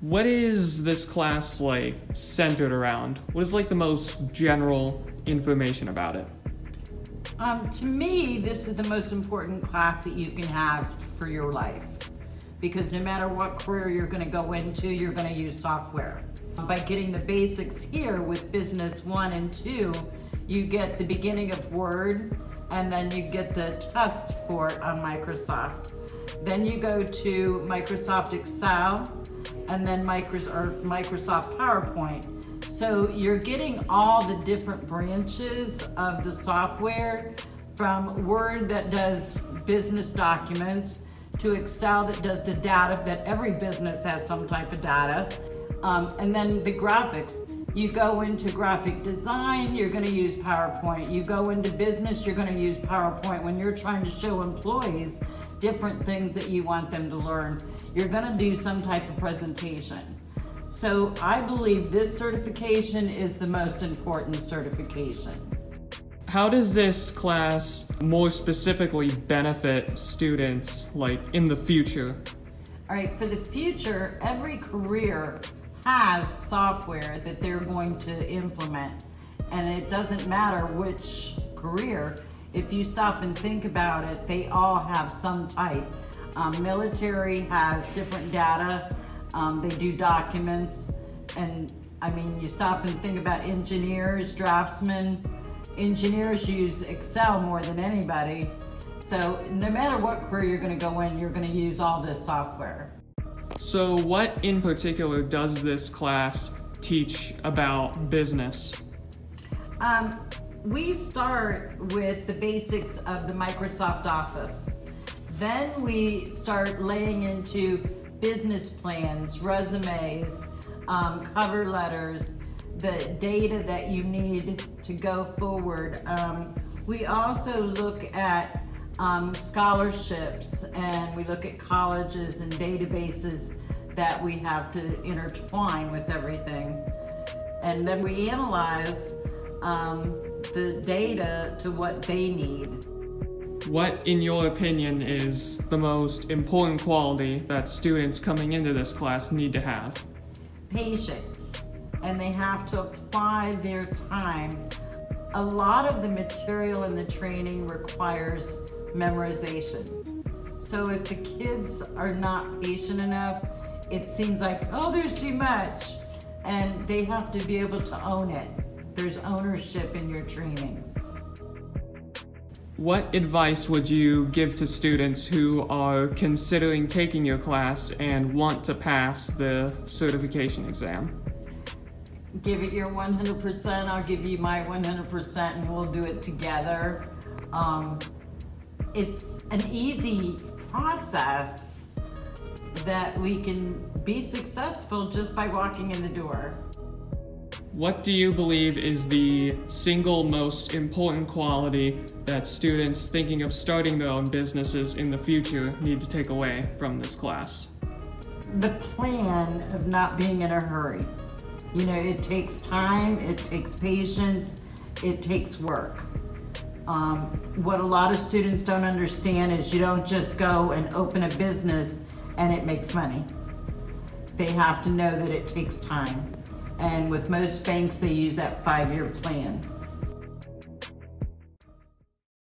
What is this class like centered around? What is like the most general information about it? To me, this is the most important class that you can have for your life, because no matter what career you're going to go into, you're going to use software. By getting the basics here with Business 1 and 2, you get the beginning of Word, and then you get the test for it on Microsoft. Then you go to Microsoft Excel, and then Microsoft PowerPoint. So you're getting all the different branches of the software, from Word that does business documents, to Excel that does the data, that every business has some type of data, and then the graphics. You go into graphic design, you're going to use PowerPoint. You go into business, you're going to use PowerPoint when you're trying to show employees different things that you want them to learn. You're going to do some type of presentation. So I believe this certification is the most important certification. How does this class more specifically benefit students like in the future? All right, for the future, every career has software that they're going to implement, and it doesn't matter which career. If you stop and think about it, they all have some type. Military has different data, they do documents, and I mean, you stop and think about engineers, draftsmen. Engineers use Excel more than anybody. So no matter what career you're going to go in, you're going to use all this software. So what in particular does this class teach about business? We start with the basics of the Microsoft Office. Then we start laying into business plans, resumes, cover letters, the data that you need to go forward. We also look at scholarships, and we look at colleges and databases that we have to intertwine with everything. And then we analyze the data to what they need. What, in your opinion, is the most important quality that students coming into this class need to have? Patience, and they have to apply their time. A lot of the material in the training requires memorization. So if the kids are not patient enough, it seems like, oh, there's too much. And they have to be able to own it. There's ownership in your trainings. What advice would you give to students who are considering taking your class and want to pass the certification exam? Give it your 100%. I'll give you my 100%, and we'll do it together. It's an easy process that we can be successful just by walking in the door. What do you believe is the single most important quality that students thinking of starting their own businesses in the future need to take away from this class? The plan of not being in a hurry. You know, it takes time, it takes patience, it takes work. What a lot of students don't understand is you don't just go and open a business and it makes money. They have to know that it takes time. And with most banks, they use that 5-year plan.